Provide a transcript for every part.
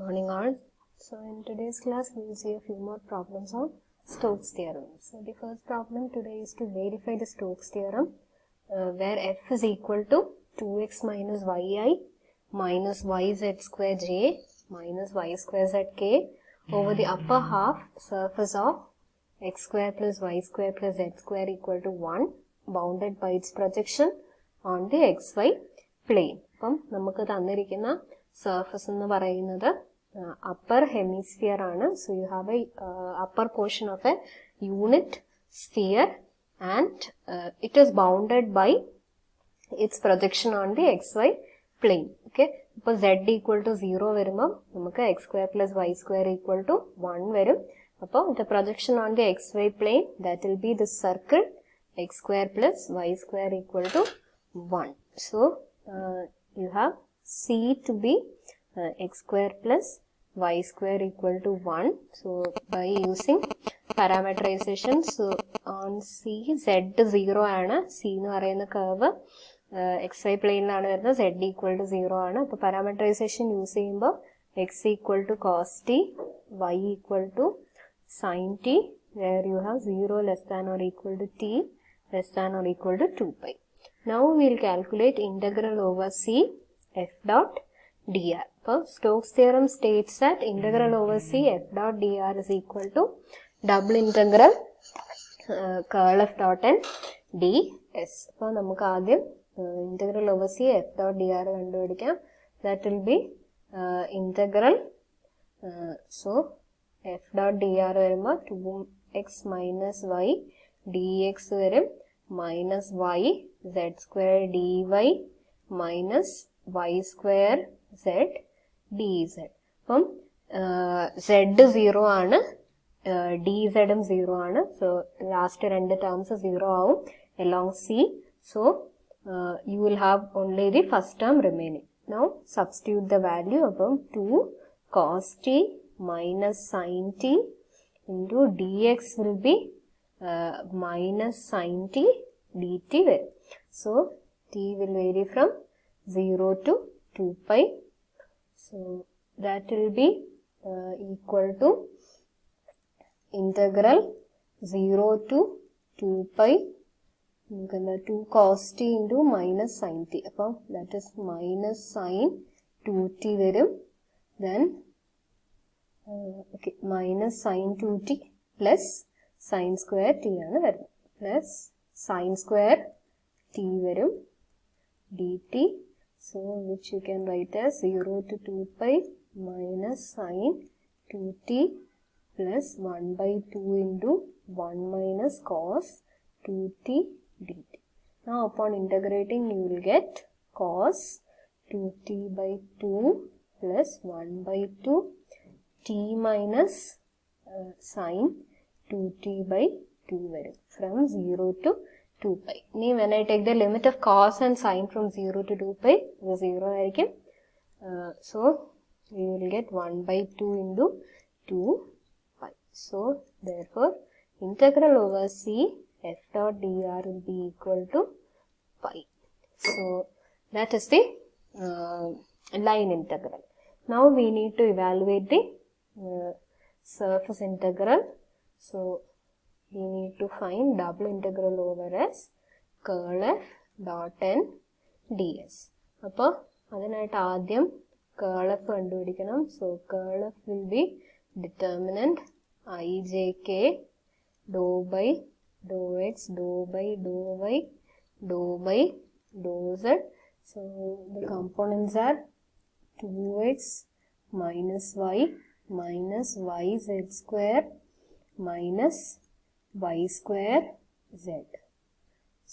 Morning all. So in today's class we will see a few more problems on Stokes theorem. So the first problem today is to verify the Stokes theorem where f is equal to 2x minus yi minus yz square j minus y square z k over the upper half surface of x square plus y square plus z square equal to 1 bounded by its projection on the xy plane. അപ്പം നമുക്ക് തന്നിരിക്കുന്ന surface എന്ന് പറയുന്നത് upper hemisphere ആണ്. So you have a upper portion of a unit sphere and it is bounded by its projection on the xy plane. Okay. ഇപ്പോൾ z equal to 0 വരുമ്പോൾ നമുക്ക് x square plus y square equal to 1 വരും. അപ്പോൾ the projection on the xy plane, that will be the circle x square plus y square equal to 1. So you have C to be x square plus y square equal to 1. So by using parameterization, so on C, z 0 ആണ്. C എന്ന് പറയുന്ന curve xy plane ലാണ് വരുന്നത്, z equal to 0 ആണ്. അപ്പോൾ parameterization use ചെയ്യുമ്പോൾ x equal to cos t, y equal to sin t, where you have 0 less than or equal to t less than or equal to 2 pi. Now we will calculate integral over C f dot dr. So Stokes theorem states that integral over C f dot dr is equal to double integral curl f dot n ds. So നമുക്ക് ആദ്യം integral over C f dot dr കണ്ടുപിടിക്കാം. That will be integral so f dot dr വരുമ്പോൾ 2x minus y dx വരും minus y z square dy minus y square z dz. അപ്പം z 0 ആണ്, dz ഉം 0 ആണ്. So last രണ്ട് terms 0 ആവും along C. So you will have only the first term remaining. Now substitute the value. അപ്പം 2 cos t minus sin t into dx will be minus sin t dt വരും. So t will vary from 0 to 2 pi. So that will be equal to integral 0 to 2 pi 2 cos t into minus sin t. അപ്പോൾ that is minus sin 2t വരും. Then okay, minus sin 2t plus sin square t ആണ് വരുന്നത്. Plus sin square t വരും dt. So which you can write as 0 to 2 pi minus sin 2t plus 1 by 2 into 1 minus cos 2t dt. Now upon integrating you will get cos 2t by 2 plus 1 by 2 t minus sin 2t by 2 vary from 0 to 2 pi. Now when I take the limit of cos and sin from 0 to 2 pi, the 0 ആയിരിക്കും. So we will get 1 by 2 into 2 pi. So therefore integral over C f dot dr will be equal to pi. So that is the line integral. Now we need to evaluate the surface integral. So we need to find double integral over S curl f dot n ds. അപ്പോൾ അതിനായിട്ട് ആദ്യം curl f കണ്ടുപിടിക്കണം. So curl f will be determinant ijk dou by dou x dou by dou y dou by dou z. So the components are 2x minus y minus yz square minus y square z.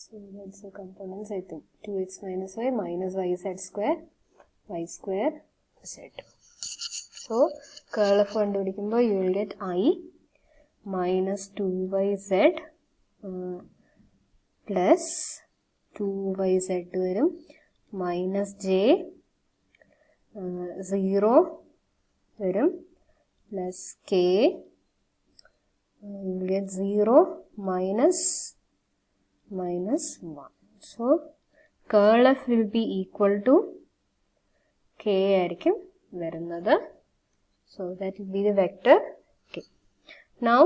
So that's the components, I think. 2x minus y minus yz square y square z. So curl f കണ്ടുപിടിക്കുമ്പോൾ you will get I minus 2yz plus 2yz വരും minus j 0 വരും plus k. You will get 0 minus 1. So curl f will be equal to k ആയിരിക്കും വരുന്നത്. So that will be the vector k. Now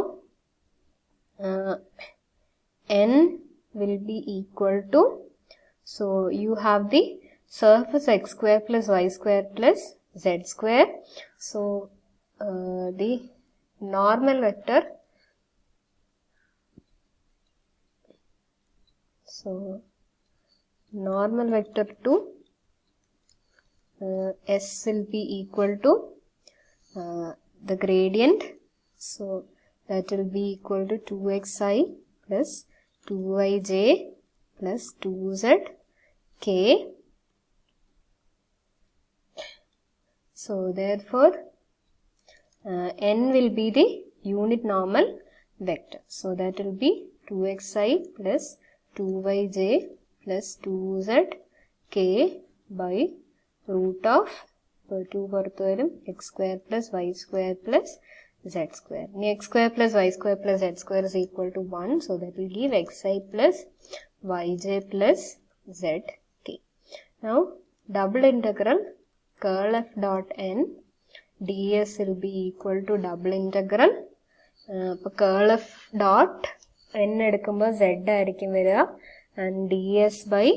n will be equal to, so you have the surface x square plus y square plus z square. So the normal vector, so normal vector to s will be equal to the gradient, so that will be equal to 2xi plus 2yj plus 2zk. So therefore n will be the unit normal vector, so that will be 2xi plus 2yj plus 2zk by root of 2 x square plus y square plus z square. X square plus y square plus z square is equal to 1, so that will give xi plus yj plus zk. Now double integral curl f dot n ds will be equal to double integral curl f dot n edukkumbo z ആയിരിക്കും വരിക and ds by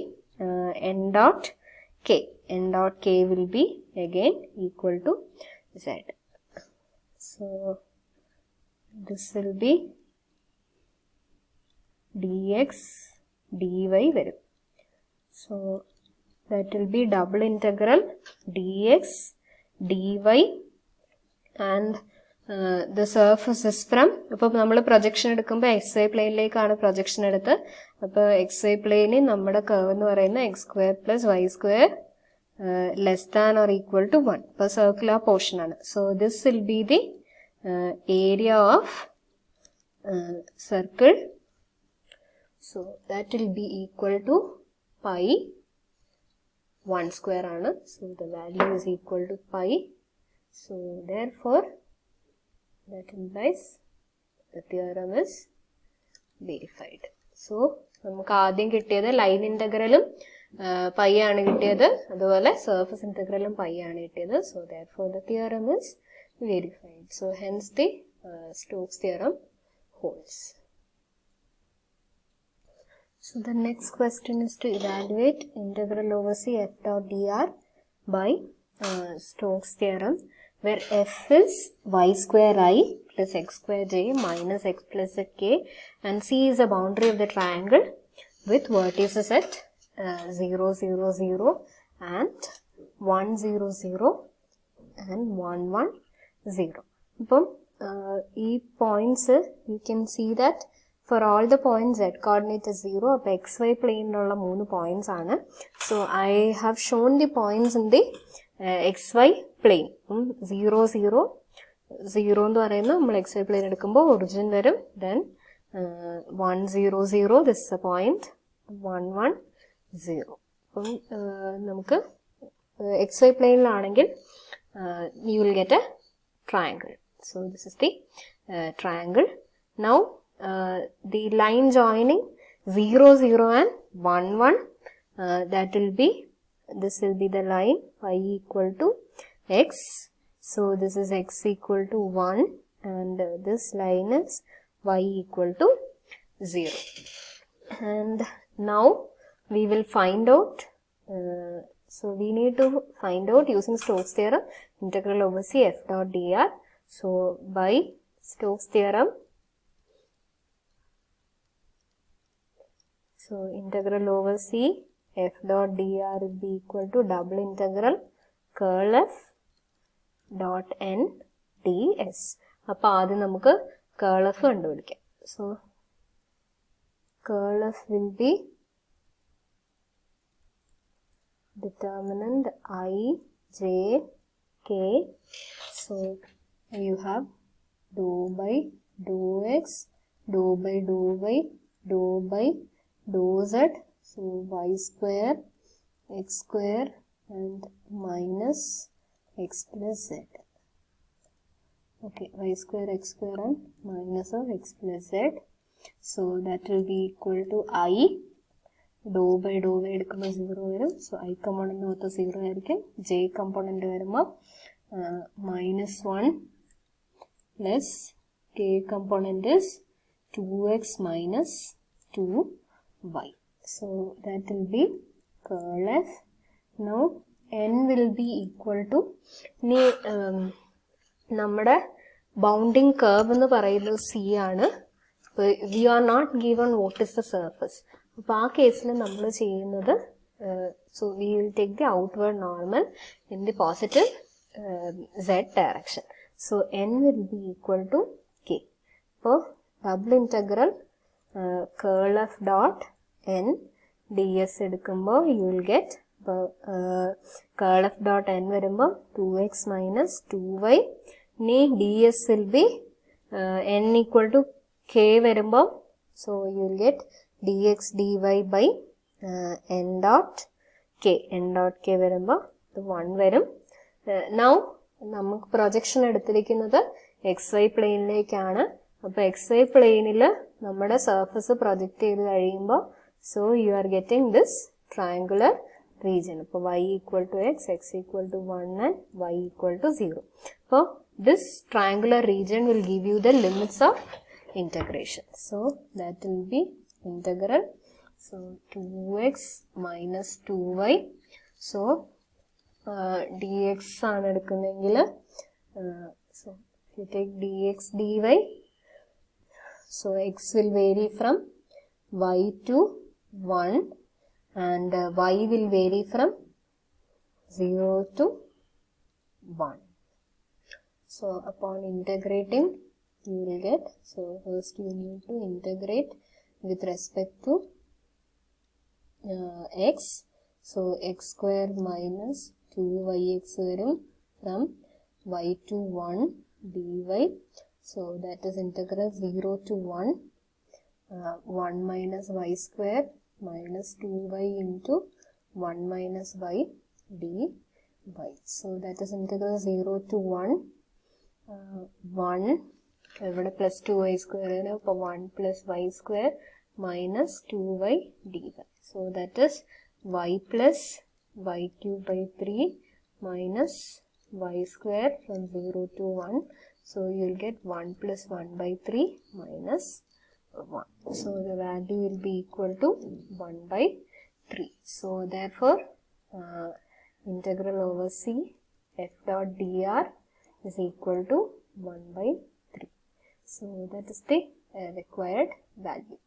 n dot k. N dot k will be again equal to z. So this will be dx dy varum. So that will be double integral dx dy and the surface is from, ഇപ്പോൾ നമ്മൾ projection എടുക്കുമ്പോൾ xy പ്ലെയിനിലേക്കാണ് projection എടുത്ത്, അപ്പോൾ xy പ്ലെയിനിൽ നമ്മുടെ curve എന്ന് പറയുന്നത് x square plus y square less than or equal to 1. ഇപ്പോൾ സർക്കുലർ പോർഷൻ ആണ്. So this will be the area of circle. So that will be equal to pi 1 square ആണ്. So the value is equal to pi. So therefore that implies the theorem is verified. So നമുക്ക് ആദ്യം കിട്ടിയത് line ഇന്റഗ്രലും pi ആണ് കിട്ടിയത്, അതുപോലെ surface ഇന്റഗ്രലും pi ആണ് കിട്ടിയത്. So therefore the theorem is verified. So hence the Stokes theorem holds. So the next question is to evaluate integral over C f dot dr by Stokes theorem, where f is y square I plus x square j minus x plus z k and C is the boundary of the triangle with vertices at 0, 0, 0 and 1, 0, 0 and 1, 1, 0. Now, these points, you can see that for all the points z coordinate is 0, അപ്പോൾ xy plane ഉള്ള 3 points ആണ്. So I have shown the points in the xy plane. 0, 0, 0 എന്ന് പറയുന്നത് നമ്മൾ xy plane എടുക്കുമ്പോൾ origin വരും. Then 1, 0, 0, this is a point. 1, 1, 0. അപ്പം നമുക്ക് xy plane ആണെങ്കിൽ you will get a triangle. So this is the triangle. Now the line joining 0, 0 and 1, 1, that will be, this will be the line y equal to x. So this is x equal to 1 and this line is y equal to 0. And now we will find out, so we need to find out using Stokes theorem integral over C f dot dr. So by Stokes theorem, so integral over C f dot dr will be equal to double integral curl f dot n ds. അപ്പോൾ ആദ്യം നമുക്ക് curl f കണ്ടുപിടിക്കാം. So curl f will be determinant I, j, k. So you have dou by dou x, dou by dou y, dou by dou z. So y square, x square and minus x plus z. Okay, y square, x square and minus of x plus z. So that will be equal to I. Dou by dou y എടുക്കുമ്പോൾ 0 വരും. So I component മൊത്തം 0 ആയിരിക്കും. J component വരുമ്പോൾ minus 1 plus k component is 2x minus 2y. So that will be curl f. Now n will be equal to നമ്മുടെ bounding curve എന്ന് പറയുന്നത് C ആണ്. We are not given what is the surface. അപ്പോൾ ആ കേസിൽ നമ്മൾ ചെയ്യുന്നത് so we will take the outward normal in the positive z direction. So n will be equal to k. അപ്പോൾ double integral curl f dot n ds എടുക്കുമ്പോൾ you will get curl f dot n വരുമ്പോൾ 2x minus 2y. ഇനി ds will be n equal to k വരുമ്പോൾ so you will get dx dy by n dot k വരുമ്പോൾ 1 വരും. Now നമുക്ക് projection എടുത്തിരിക്കുന്നത് xy പ്ലെയിനിലേക്കാണ്. അപ്പോൾ xy പ്ലെയിനിൽ നമ്മുടെ സർഫസ് പ്രൊജക്റ്റ് ചെയ്ത് കഴിയുമ്പോൾ so you are getting this triangular region. അപ്പോൾ y equal to x, x equal to 1 and y equal to 0. അപ്പോൾ this triangular region will give you the limits of integration. So that will be integral. So 2x minus 2y. So dx ആണ് എടുക്കുന്നെങ്കിൽ so if you take dx dy, so x will vary from y to 1 and y will vary from 0 to 1. So upon integrating you will get, so first you need to integrate with respect to x. So x square minus 2yx varum from y to 1 dy. So that is integral 0 to 1 1 minus y square minus 2y into 1 minus y dy. So that is integral 0 to 1 1 ഇവിടെ plus 2y square അപ്പോൾ 1 plus y square minus 2y dy. So that is y plus y cube by 3 minus y square from 0 to 1. So you will get 1 plus 1 by 3 minus 1. So the value will be equal to 1 by 3. So therefore integral over C f dot dr is equal to 1 by 3. So that is the required value.